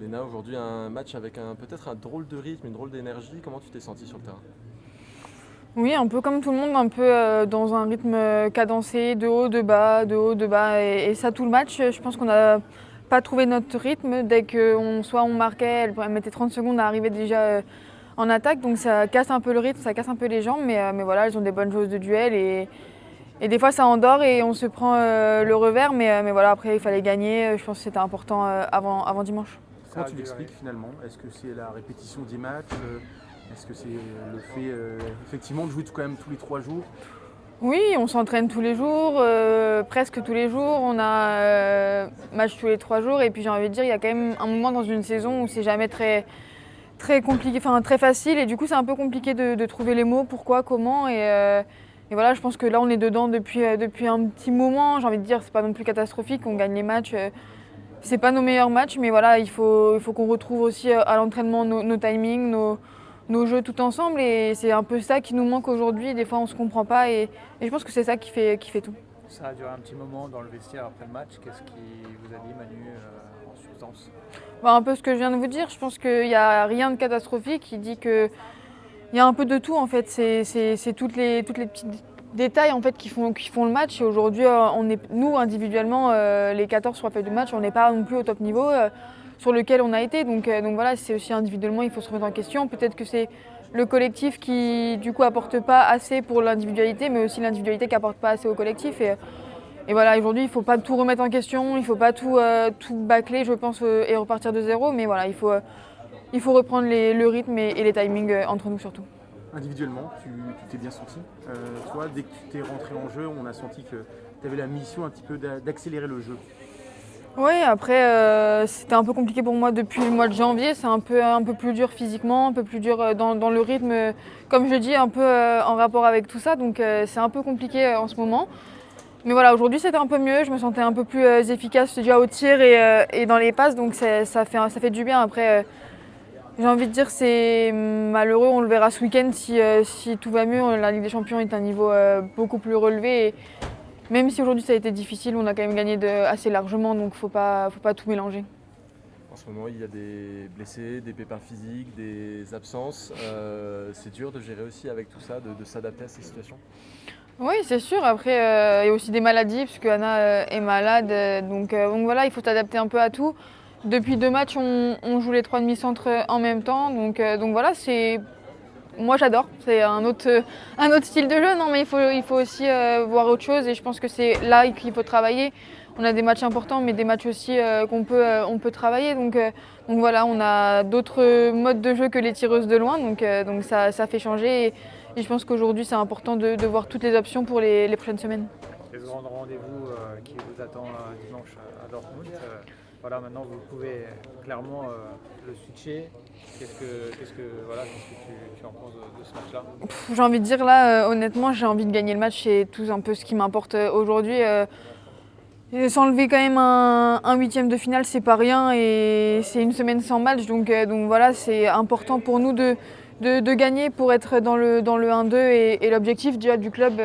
Léna, aujourd'hui un match avec peut-être un drôle de rythme, une drôle d'énergie. Comment tu t'es sentie sur le terrain? Oui, un peu comme tout le monde, un peu dans un rythme cadencé, de haut, de bas, de haut, de bas. Et ça tout le match, je pense qu'on n'a pas trouvé notre rythme. Dès qu'on soit on marquait, elle mettait 30 secondes à arriver déjà en attaque. Donc ça casse un peu le rythme, ça casse un peu les jambes. Mais voilà, elles ont des bonnes choses de duel. Et des fois ça endort et on se prend le revers. Mais voilà, après il fallait gagner. Je pense que c'était important avant dimanche. Comment tu l'expliques finalement? Est-ce que c'est la répétition des matchs? Est-ce que c'est le fait effectivement de jouer quand même tous les 3 jours? Oui, on s'entraîne tous les jours, presque tous les jours. On a match tous les 3 jours. Et puis j'ai envie de dire, il y a quand même un moment dans une saison où c'est jamais très compliqué, enfin très facile. Et du coup, c'est un peu compliqué de trouver les mots, pourquoi, comment. Et voilà, je pense que là, on est dedans depuis un petit moment. J'ai envie de dire, c'est pas non plus catastrophique. On gagne les matchs. C'est pas nos meilleurs matchs, mais voilà, il faut qu'on retrouve aussi à l'entraînement nos timings, nos jeux tout ensemble. Et c'est un peu ça qui nous manque aujourd'hui. Des fois, on se comprend pas. Et je pense que c'est ça qui fait tout. Ça a duré un petit moment dans le vestiaire après le match. Qu'est-ce qui vous a dit, Manu, en substance? Bah, un peu ce que je viens de vous dire. Je pense qu'il n'y a rien de catastrophique. Il dit qu'il y a un peu de tout en fait. C'est toutes les petits détails en fait qui font le match. Et aujourd'hui, nous individuellement, les 14 sur la feuille de match, on n'est pas non plus au top niveau sur lequel on a été. Donc voilà, c'est aussi individuellement, il faut se remettre en question. Peut-être que c'est le collectif qui du coup apporte pas assez pour l'individualité, mais aussi l'individualité qui apporte pas assez au collectif. Et voilà, aujourd'hui, il ne faut pas tout remettre en question, il ne faut pas tout bâcler, je pense, et repartir de zéro. Mais voilà, il faut reprendre le rythme et les timings entre nous surtout. Individuellement, tu t'es bien senti. Toi, dès que tu t'es rentré en jeu, on a senti que tu avais la mission un petit peu d'accélérer le jeu. Oui, après, c'était un peu compliqué pour moi depuis le mois de janvier. C'est un peu plus dur physiquement, un peu plus dur dans le rythme, comme je dis, un peu en rapport avec tout ça. Donc c'est un peu compliqué en ce moment. Mais voilà, aujourd'hui c'était un peu mieux, je me sentais un peu plus efficace déjà au tir et dans les passes, donc ça fait du bien. Après, j'ai envie de dire c'est malheureux, on le verra ce week-end si tout va mieux. La Ligue des Champions est un niveau beaucoup plus relevé. Et même si aujourd'hui ça a été difficile, on a quand même gagné assez largement, donc faut pas tout mélanger. En ce moment, il y a des blessés, des pépins physiques, des absences. C'est dur de gérer aussi avec tout ça, de s'adapter à ces situations. Oui, c'est sûr. Après, il y a aussi des maladies, puisque Anna est malade. Donc voilà, il faut s'adapter un peu à tout. Depuis 2 matchs, on joue les 3 demi-centres en même temps. Donc voilà, moi j'adore. C'est un autre style de jeu, non, mais il faut aussi voir autre chose. Et je pense que c'est là qu'il faut travailler. On a des matchs importants, mais des matchs aussi on peut travailler. Donc voilà, on a d'autres modes de jeu que les tireuses de loin. Donc ça fait changer. Et je pense qu'aujourd'hui, c'est important de voir toutes les options pour les prochaines semaines. Et ce grand rendez-vous qui vous attend dimanche à Dortmund. Voilà, maintenant vous pouvez clairement le switcher. Qu'est-ce que tu en penses de ce match-là? J'ai envie de dire là, honnêtement, j'ai envie de gagner le match. C'est tout un peu ce qui m'importe aujourd'hui. S'enlever quand même un huitième de finale, c'est pas rien et c'est une semaine sans match. Donc voilà, c'est important pour nous de gagner pour être dans le 1-2 et l'objectif déjà du club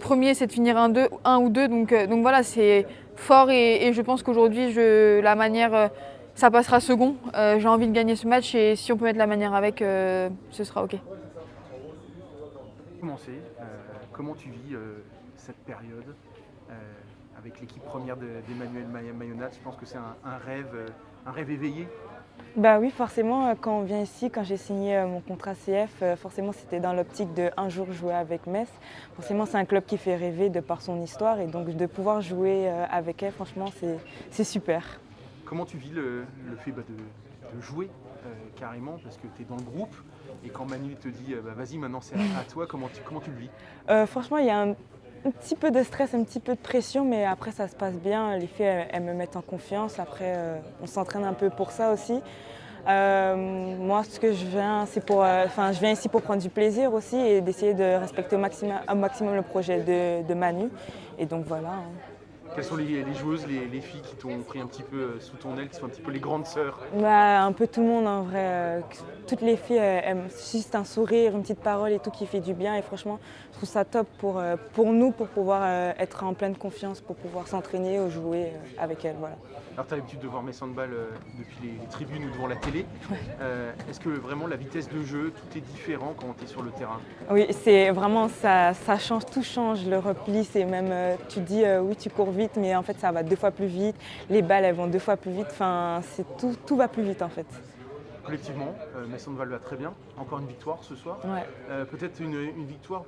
premier, c'est de finir 1 ou 2. Donc voilà, c'est fort et je pense qu'aujourd'hui, la manière, ça passera second. J'ai envie de gagner ce match et si on peut mettre la manière avec, ce sera OK. Comment tu vis cette période euh, avec l'équipe première d'Emmanuel Mayonnax? Je pense que c'est un rêve éveillé. Bah oui, forcément, quand on vient ici, quand j'ai signé mon contrat CF, forcément c'était dans l'optique de un jour jouer avec Metz. Forcément, c'est un club qui fait rêver de par son histoire et donc de pouvoir jouer avec elle, franchement, c'est super. Comment tu vis le fait de jouer carrément parce que tu es dans le groupe et quand Manu te dit vas-y maintenant c'est à toi, comment tu le vis? Franchement, il y a un petit peu de stress, un petit peu de pression, mais après ça se passe bien. Les filles, elles me mettent en confiance. Après, on s'entraîne un peu pour ça aussi. Moi, ce que je viens, je viens ici pour prendre du plaisir aussi et d'essayer de respecter au maximum le projet de Manu. Et donc voilà. Quelles sont les joueuses, les filles qui t'ont pris un petit peu sous ton aile, qui sont un petit peu les grandes sœurs? Bah, un peu tout le monde en vrai. Toutes les filles aiment juste un sourire, une petite parole et tout qui fait du bien. Et franchement, je trouve ça top pour nous, pour pouvoir être en pleine confiance, pour pouvoir s'entraîner ou jouer avec elles. Voilà. Alors tu as l'habitude de voir Metz Handball depuis les tribunes ou devant la télé. Est-ce que vraiment la vitesse de jeu, tout est différent quand tu es sur le terrain? Oui, c'est vraiment ça change, tout change. Le repli, c'est même, tu dis oui, tu cours vite, mais en fait ça va 2 fois plus vite. Les balles, elles vont 2 fois plus vite. Enfin, tout va plus vite en fait. Collectivement, Metz Handball va très bien. Encore une victoire ce soir. Ouais. Peut-être une victoire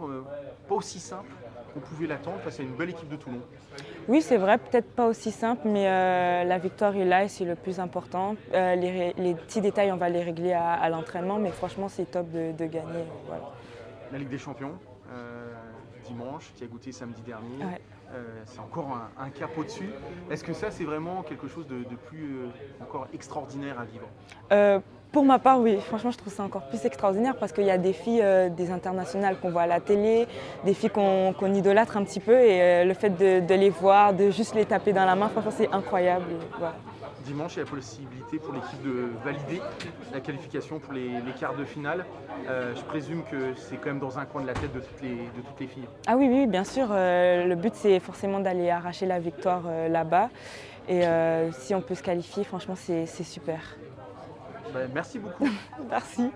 pas aussi simple qu'on pouvait l'attendre face à une belle équipe de Toulon. Oui, c'est vrai, peut-être pas aussi simple, mais la victoire est là et c'est le plus important. Les petits détails, on va les régler à l'entraînement, mais franchement, c'est top de gagner. Voilà. La Ligue des Champions, dimanche, qui a goûté samedi dernier. Ouais. C'est encore un cap au-dessus. Est-ce que ça, c'est vraiment quelque chose de plus encore extraordinaire à vivre? Pour ma part, oui. Franchement, je trouve ça encore plus extraordinaire parce qu'il y a des filles, des internationales qu'on voit à la télé, des filles qu'on idolâtre un petit peu et le fait de les voir, de juste les taper dans la main, franchement, c'est incroyable. Et voilà. Dimanche, il y a la possibilité pour l'équipe de valider la qualification pour les quarts de finale. Je présume que c'est quand même dans un coin de la tête de toutes les filles. Ah oui, oui, bien sûr. Le but, c'est forcément d'aller arracher la victoire là-bas. Et si on peut se qualifier, franchement, c'est super. Merci beaucoup. Merci.